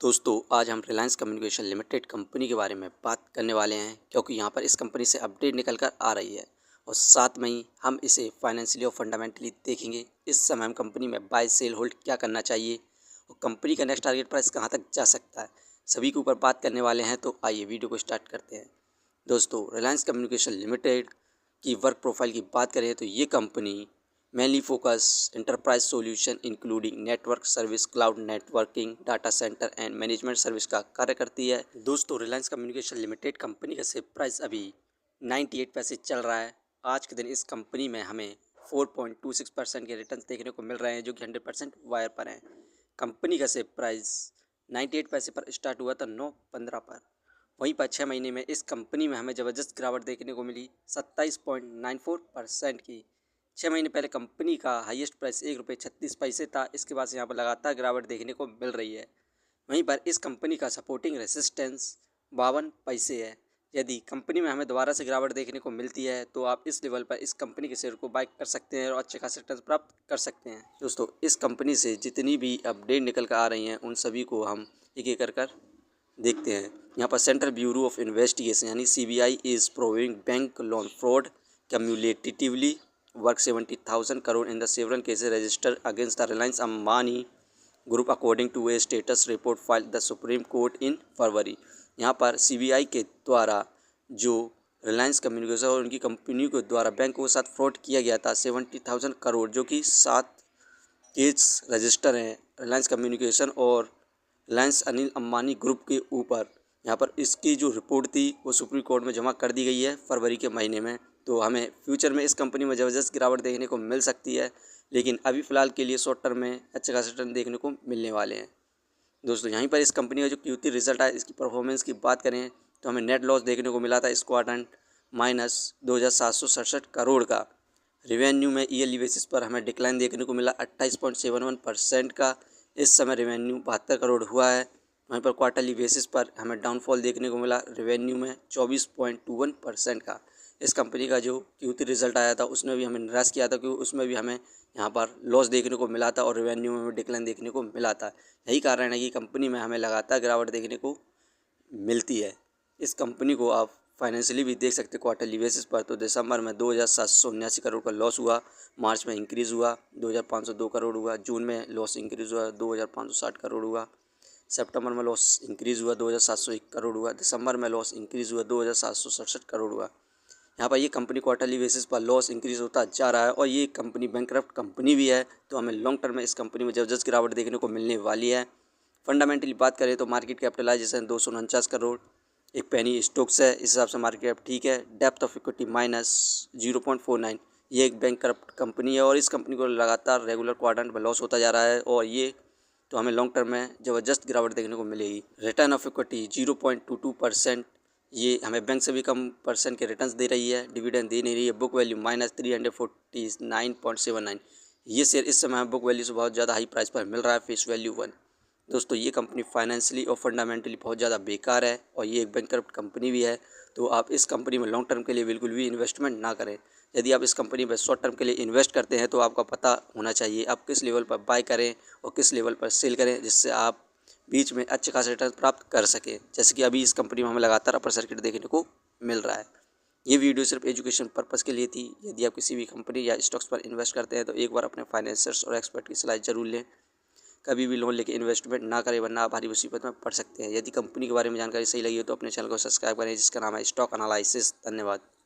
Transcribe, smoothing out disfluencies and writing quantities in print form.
दोस्तों आज हम रिलायंस कम्युनिकेशन लिमिटेड कंपनी के बारे में बात करने वाले हैं क्योंकि यहाँ पर इस कंपनी से अपडेट निकल कर आ रही है और साथ में ही हम इसे फाइनेंशियली और फंडामेंटली देखेंगे। इस समय हम कंपनी में बाय सेल होल्ड क्या करना चाहिए और कंपनी का नेक्स्ट टारगेट प्राइस कहाँ तक जा सकता है, सभी के ऊपर बात करने वाले हैं। तो आइए वीडियो को स्टार्ट करते हैं। दोस्तों रिलायंस कम्युनिकेशन लिमिटेड की वर्क प्रोफाइल की बात करें तो ये company mainly focus enterprise solution including network service, cloud networking, data center and management service का कार्य करती है। दोस्तों रिलायंस कम्युनिकेशन लिमिटेड कंपनी का शेयर प्राइस अभी 98 पैसे चल रहा है। आज के दिन इस कंपनी में हमें 4.26% के रिटर्न देखने को मिल रहे हैं जो कि 100% वायर पर हैं। कंपनी का शेयर प्राइस 98 पैसे पर स्टार्ट हुआ था 9/15 पर। वहीं पर 6 महीने में इस कंपनी में हमें ज़बरदस्त गिरावट देखने को मिली 27.94% की। 6 महीने पहले कंपनी का हाईएस्ट प्राइस ₹1.36 था। इसके बाद से यहाँ पर लगातार गिरावट देखने को मिल रही है। वहीं पर इस कंपनी का सपोर्टिंग रेसिस्टेंस 52 पैसे है। यदि कंपनी में हमें दोबारा से गिरावट देखने को मिलती है तो आप इस लेवल पर इस कंपनी के शेयर को बाय कर सकते हैं और अच्छे खासे रिटर्न प्राप्त कर सकते हैं। दोस्तों इस कंपनी से जितनी भी अपडेट निकल कर आ रही हैं उन सभी को हम एक एक कर देखते हैं। यहाँ पर सेंट्रल ब्यूरो ऑफ इन्वेस्टिगेशन यानी CBI is proving bank loan fraud cumulatively worth 70,000 crore in the several cases registered against the Reliance Ambani Group according to a status report filed the Supreme Court in February। यहाँ पर CBI के द्वारा जो Reliance communication और उनकी company के द्वारा बैंकों के साथ फ्रॉड किया गया था 70,000 करोड़, जो कि 7 केस रजिस्टर हैं रिलायंस कम्युनिकेशन और रिलायंस अनिल अंबानी ग्रुप के ऊपर। यहाँ पर इसकी जो रिपोर्ट थी वो सुप्रीम कोर्ट में जमा कर दी गई है फरवरी के महीने में। तो हमें फ्यूचर में इस कंपनी में ज़बरदस्त गिरावट देखने को मिल सकती है, लेकिन अभी फ़िलहाल के लिए शॉर्ट टर्म में अच्छे खासे रिटर्न देखने को मिलने वाले हैं। दोस्तों यहीं पर इस कंपनी का जो Q3 रिजल्ट है, इसकी परफॉर्मेंस की बात करें तो हमें नेट लॉस देखने को मिला था इस क्वार्टर -2,767 करोड़ का। रिवेन्यू में ईयरली बेसिस पर हमें डिक्लाइन देखने को मिला 28.71% का। इस समय रिवेन्यू 72 करोड़ हुआ है। वहीं पर क्वार्टरली बेसिस पर हमें डाउनफॉल देखने को मिला रिवेन्यू में 24.21% का। इस कंपनी का जो Q3 रिजल्ट आया था उसने भी हमें निराश किया था, क्योंकि उसमें भी हमें यहाँ पर लॉस देखने को मिला था और रिवेन्यू में डिक्लाइन देखने को मिला था। यही कारण है कि कंपनी में हमें लगातार गिरावट देखने को मिलती है। इस कंपनी को आप फाइनेंशियली भी देख सकते क्वार्टरली बेसिस पर। तो दिसंबर में 2,779 करोड़ का लॉस हुआ, मार्च में इंक्रीज़ हुआ 2,502 करोड़ हुआ, जून में लॉस इंक्रीज़ हुआ 2,560 करोड़ हुआ, सितंबर में लॉस इंक्रीज़ हुआ 2,701 करोड़ हुआ, दिसंबर में लॉस इंक्रीज़ हुआ 2,767 करोड़ हुआ। यहाँ पर ये कंपनी क्वार्टरली बेसिस पर लॉस इंक्रीज़ होता जा रहा है और ये कंपनी बैंकरप्ट कंपनी भी है। तो हमें लॉन्ग टर्म में इस कंपनी में ज़बरदस्त गिरावट देखने को मिलने वाली है। फंडामेंटली बात करें तो मार्केट कैपिटलाइजेशन 249 करोड़, एक पेनी स्टॉक्स है, इस हिसाब से मार्केट कैप ठीक है। डेप्थ ऑफ इक्विटी -0.49, ये एक बैंकरप्ट कंपनी है और इस कंपनी को लगातार रेगुलर क्वार्टर में लॉस होता जा रहा है और ये तो हमें लॉन्ग टर्म में ज़बरदस्त गिरावट देखने को मिलेगी। रिटर्न ऑफ इक्विटी 0.22%, ये हमें बैंक से भी कम परसेंट के रिटर्न्स दे रही है, डिविडेंड दे नहीं रही है। बुक वैल्यू -349.79, ये शेयर इस समय बुक वैल्यू से बहुत ज़्यादा हाई प्राइस पर मिल रहा है, फेस वैल्यू 1। दोस्तों ये कंपनी फाइनेंशियली और फंडामेंटली बहुत ज़्यादा बेकार है और ये एक बैंकरप्ट कंपनी भी है। तो आप इस कंपनी में लॉन्ग टर्म के लिए बिल्कुल भी इन्वेस्टमेंट ना करें। यदि आप इस कंपनी में शॉर्ट टर्म के लिए इन्वेस्ट करते हैं तो आपका पता होना चाहिए आप किस लेवल पर बाय करें और किस लेवल पर सेल करें, जिससे आप बीच में अच्छे खासे रिटर्न प्राप्त कर सकें। जैसे कि अभी इस कंपनी में हमें लगातार अपर सर्किट देखने को मिल रहा है। ये वीडियो सिर्फ एजुकेशन पर्पज़ के लिए थी। यदि आप किसी भी कंपनी या स्टॉक्स पर इन्वेस्ट करते हैं तो एक बार अपने फाइनेंसर्स और एक्सपर्ट की सलाह जरूर लें। कभी भी लोन लेके इन्वेस्टमेंट ना करें, वरना आप भारी मुसीबत में पड़ सकते हैं। यदि कंपनी के बारे में जानकारी सही लगी हो तो अपने चैनल को सब्सक्राइब करें, जिसका नाम है स्टॉक एनालिसिस। धन्यवाद।